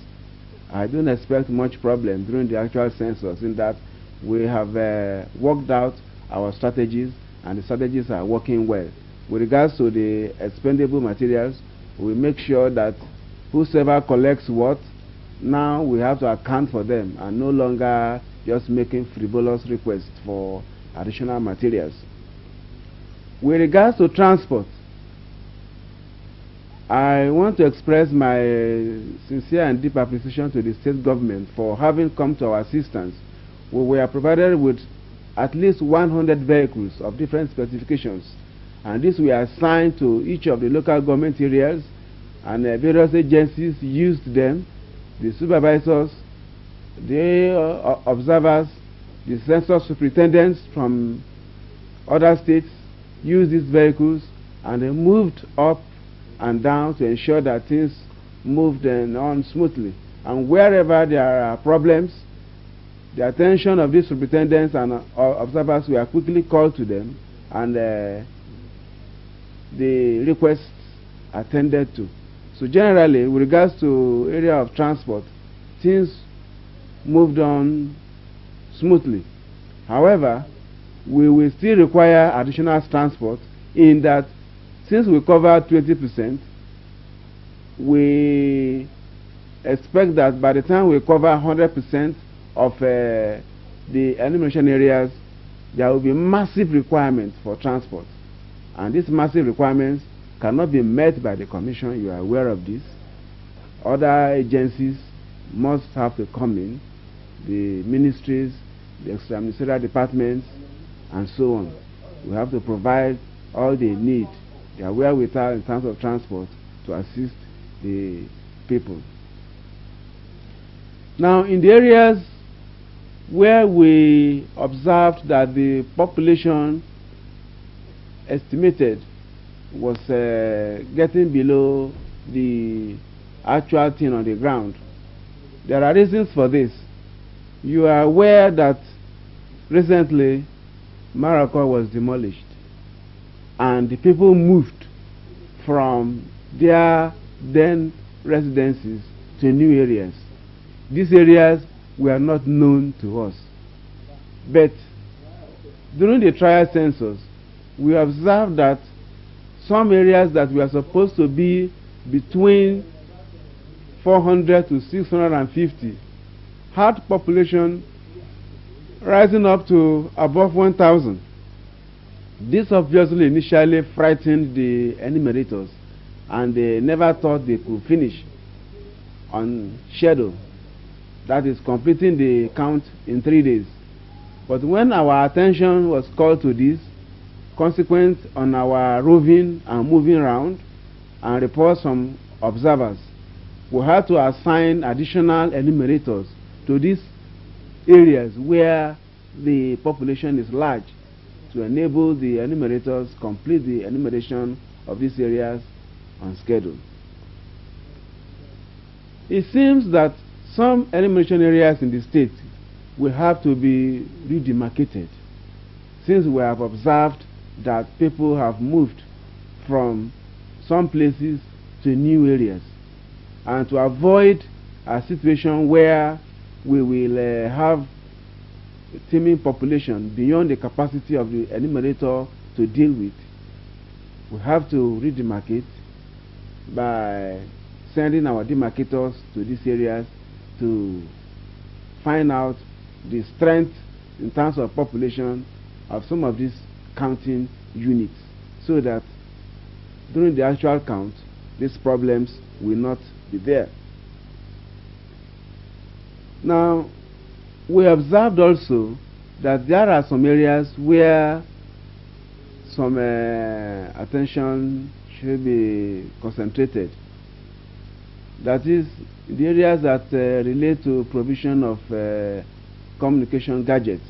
I don't expect much problem during the actual census, in that we have worked out our strategies and the strategies are working well. With regards to the expendable materials, we make sure that whosoever collects what, now we have to account for them and no longer just making frivolous requests for additional materials. With regards to transport, I want to express my sincere and deep appreciation to the state government for having come to our assistance. We were provided with at least 100 vehicles of different specifications, and this we assigned to each of the local government areas, and various agencies used them. The supervisors, the observers, the census superintendents from other states used these vehicles, and they moved up and down to ensure that things moved on smoothly. And wherever there are problems, the attention of these superintendents and observers were quickly called to them, and the requests attended to. So generally, with regards to area of transport, things moved on smoothly. However, we will still require additional transport, in that since we cover 20%, we expect that by the time we cover 100% of the enumeration areas, there will be massive requirements for transport. And these massive requirements cannot be met by the Commission. You are aware of this. Other agencies must have to come in, the ministries, the extra-ministerial departments, and so on. We have to provide all they need, their wherewithal in terms of transport, to assist the people. Now, in the areas where we observed that the population estimated was getting below the actual thing on the ground, there are reasons for this. You are aware that recently Maracay was demolished, and the people moved from their then residences to new areas. These areas were not known to us. But during the trial census, we observed that some areas that were supposed to be between 400 to 650 had population rising up to above 1,000. This obviously initially frightened the enumerators, and they never thought they could finish on schedule. That is, completing the count in 3 days. But when our attention was called to this, consequent on our roving and moving around and reports from observers, we had to assign additional enumerators to these areas where the population is large, to enable the enumerators complete the enumeration of these areas on schedule. It seems that some enumeration areas in the state will have to be redemarcated, since we have observed that people have moved from some places to new areas. And to avoid a situation where we will have a teeming population beyond the capacity of the enumerator to deal with, we have to redemarcate by sending our demarcators to these areas to find out the strength in terms of population of some of these counting units, so that during the actual count, these problems will not be there. Now, we observed also that there are some areas where some attention should be concentrated. That is, the areas that relate to provision of communication gadgets.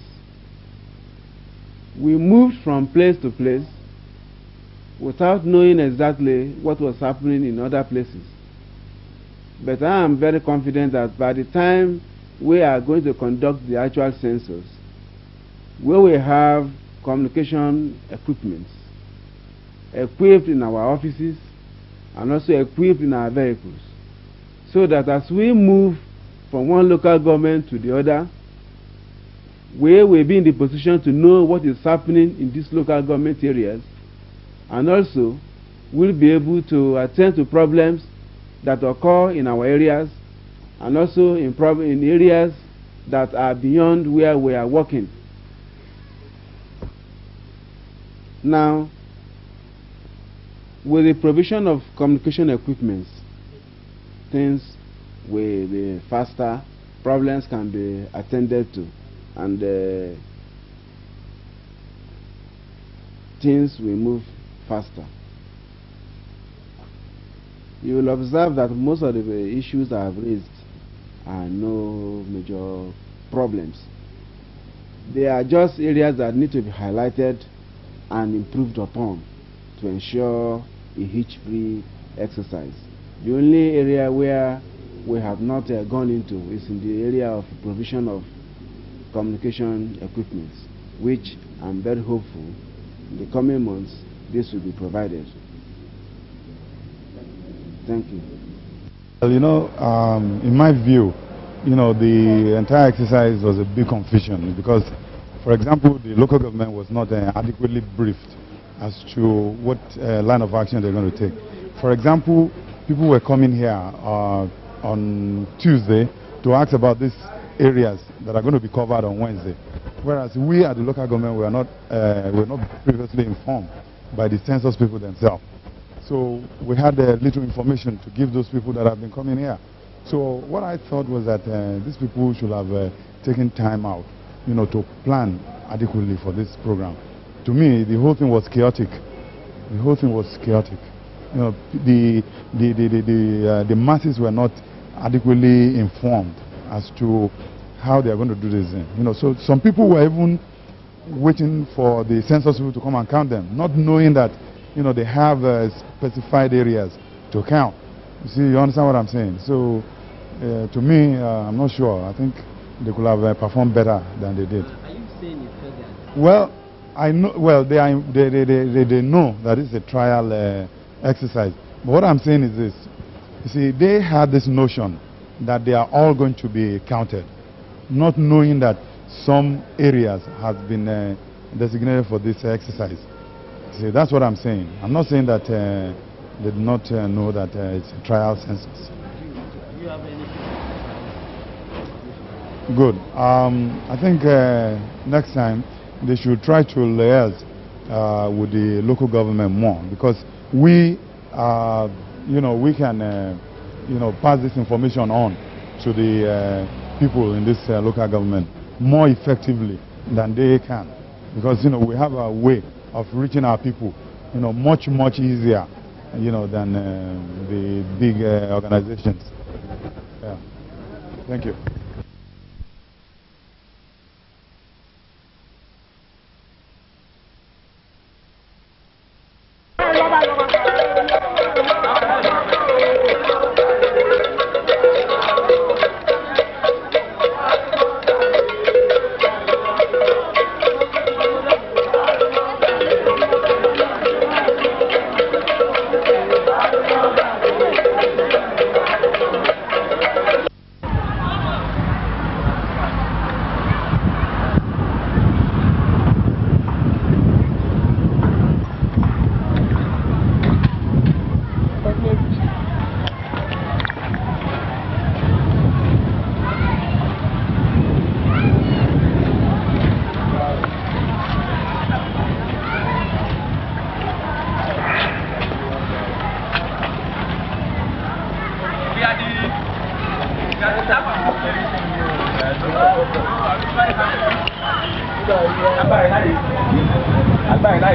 We moved from place to place without knowing exactly what was happening in other places. But I am very confident that by the time we are going to conduct the actual census, we will have communication equipment equipped in our offices and also equipped in our vehicles, so that as we move from one local government to the other, we will be in the position to know what is happening in these local government areas, and also we'll be able to attend to problems that occur in our areas, and also in areas that are beyond where we are working. Now, with the provision of communication equipment, things will be faster, problems can be attended to, and things will move faster. You will observe that most of the issues I have raised are no major problems. They are just areas that need to be highlighted and improved upon to ensure a hitch-free exercise. The only area where we have not gone into is in the area of provision of communication equipment, which I'm very hopeful in the coming months this will be provided. Thank you. Well, you know, in my view, you know, the entire exercise was a big confusion because, for example, the local government was not adequately briefed as to what line of action they're going to take. For example, people were coming here on Tuesday to ask about these areas that are going to be covered on Wednesday, whereas we at the local government were not previously informed by the census people themselves. So we had little information to give those people that have been coming here. So what I thought was that these people should have taken time out, you know, to plan adequately for this program. To me, the whole thing was chaotic. The whole thing was chaotic. You know, the masses were not adequately informed as to how they are going to do this thing. You know, so some people were even waiting for the census people to come and count them, not knowing that, you know, they have specified areas to count. You see, you understand what I'm saying? So, to me, I'm not sure. I think they could have performed better than they did. Are you saying it's further? Well, I know. Well, they know that it's a trial exercise. But what I'm saying is this: you see, they had this notion that they are all going to be counted, not knowing that some areas have been designated for this exercise. See, that's what I'm saying. I'm not saying that they did not know that it's a trial census. Do you have any? Good. I think next time they should try to liaise with the local government more, because we, you know, we can, you know, pass this information on to the people in this local government more effectively than they can, because, you know, we have a way of reaching our people, you know, much easier, you know, than the big organizations. Yeah. Thank you.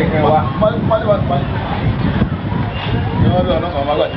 ìkẹ́ wa. Ní wọ́n bí ọ̀nà kan má gbàdé.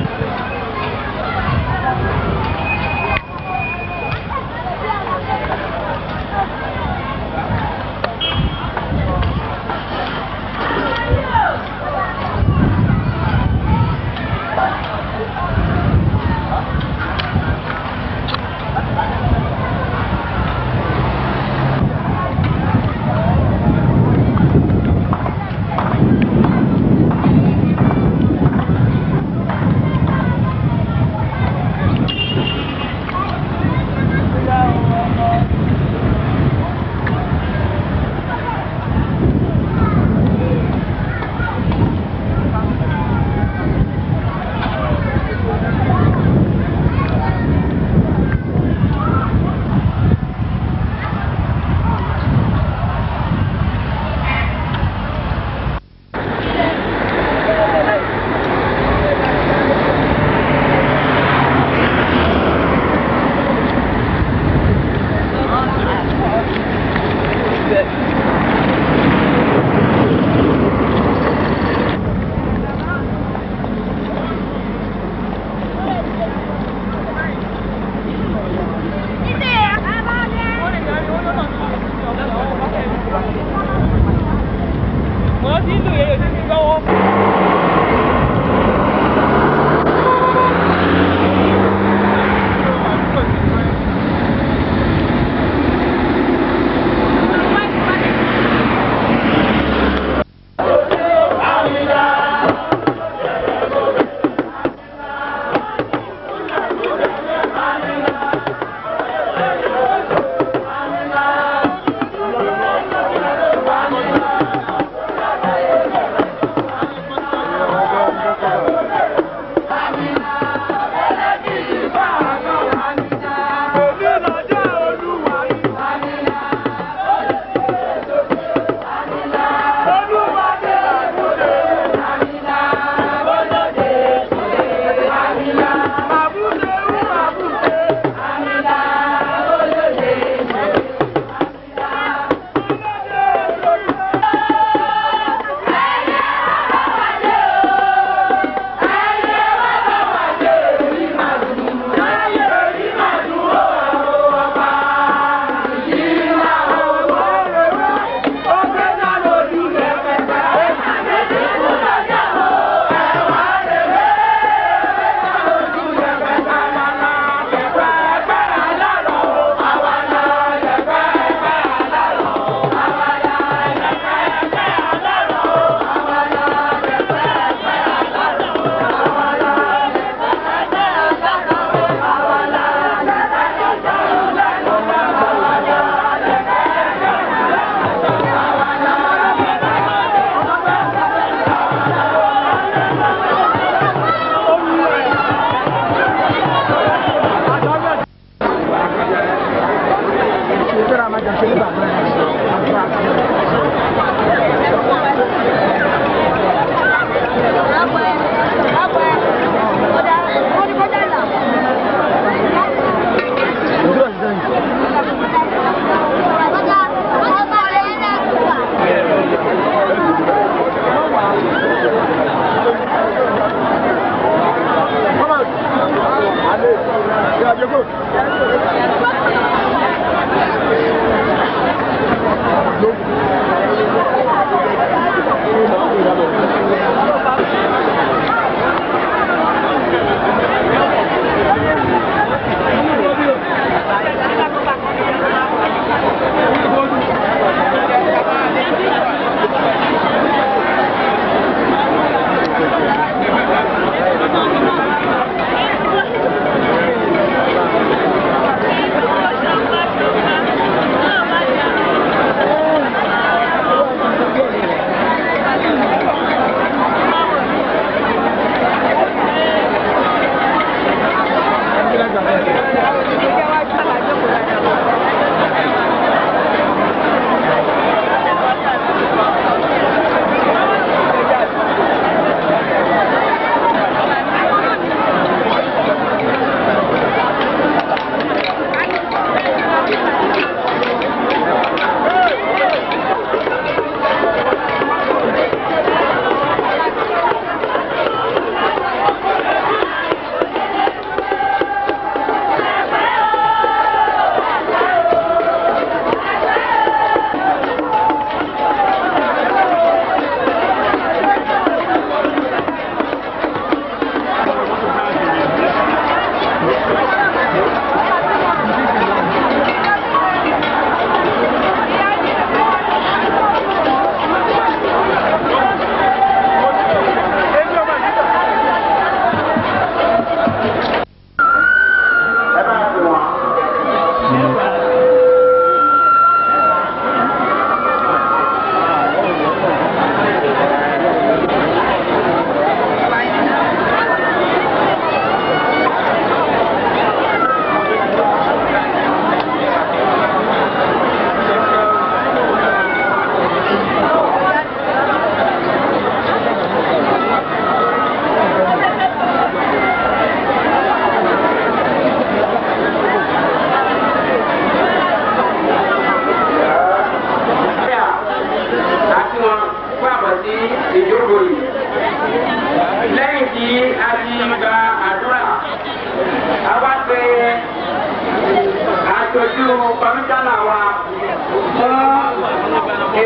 tẹ̀síwájú kọmíṣánná wa fún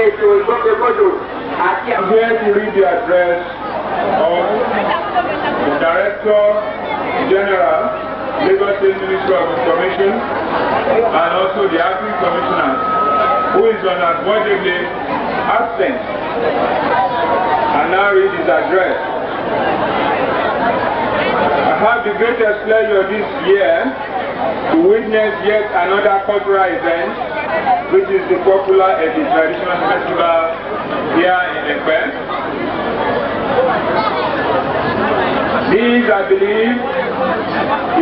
ètò ìgbòkègbodò àti I'm here to read the address of the Director General, Lagos State Ministry of Information, and also the Acting Commissioner, who is unavoidably absent. And now read his address. I have the greatest pleasure this year to witness yet another cultural event, which is the popular and the traditional festival here in Ekpe. This, I believe,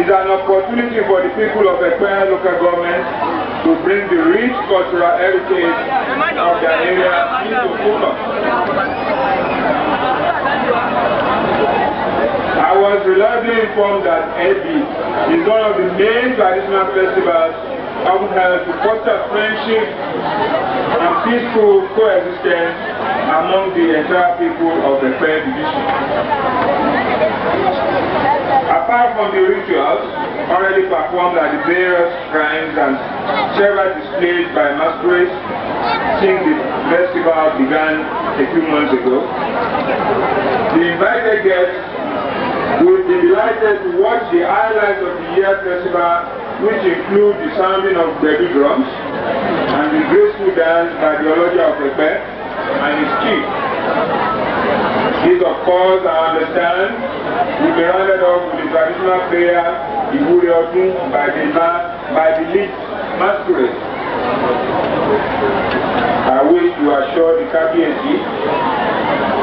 is an opportunity for the people of Ekpe local government to bring the rich cultural heritage of their area into focus. I was reliably informed that Ebi is one of the main traditional festivals often held to foster friendship and peaceful coexistence among the entire people of the Ekpe division. Apart from the rituals already performed at the various shrines and several displays by masquerades since the festival began a few months ago, the invited guests will be delighted to watch the highlights of the year festival, which include the sounding of baby drums and the graceful dance by the Oloja of Ekpe and his chief. This, of course, I understand, will be rounded off with the traditional prayer, Iwuri Odun, by the lead masquerade. I wish to assure the Kabiyesi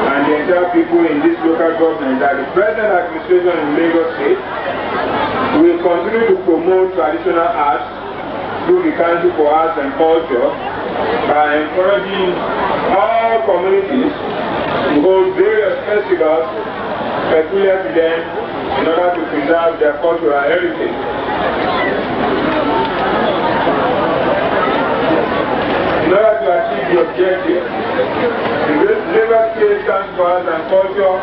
and the entire people in this local government that the present administration in Lagos State will continue to promote traditional arts through the Council for Arts and Culture by encouraging all communities to hold various festivals peculiar to them in order to preserve their cultural heritage. In order to achieve the objective, the Lagos State Council for Arts and Culture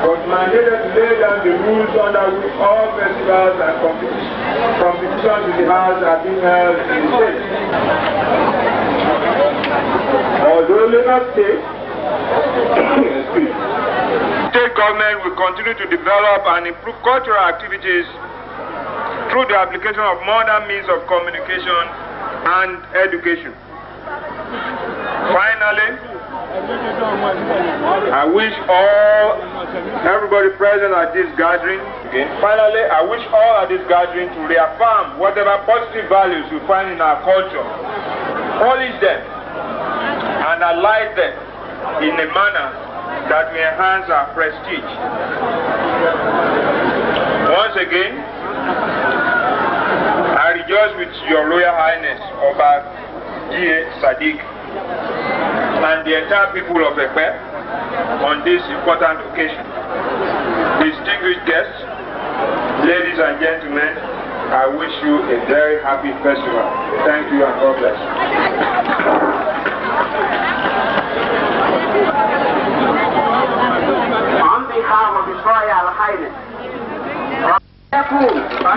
was mandated to lay down the rules under which all festivals and competitions in the house are being held in the state. Although Lagos State government will continue to develop and improve cultural activities through the application of modern means of communication and education. Finally, I wish everybody present at this gathering, to reaffirm whatever positive values we find in our culture, polish them, and align them in a manner that may enhance our prestige. Once again, I rejoice with Your Royal Highness Oba G.A. Sadiq and the entire people of Ekpe on this important occasion. Distinguished guests, ladies and gentlemen, I wish you a very happy festival. Thank you and God bless. On behalf of His Royal Highness, Director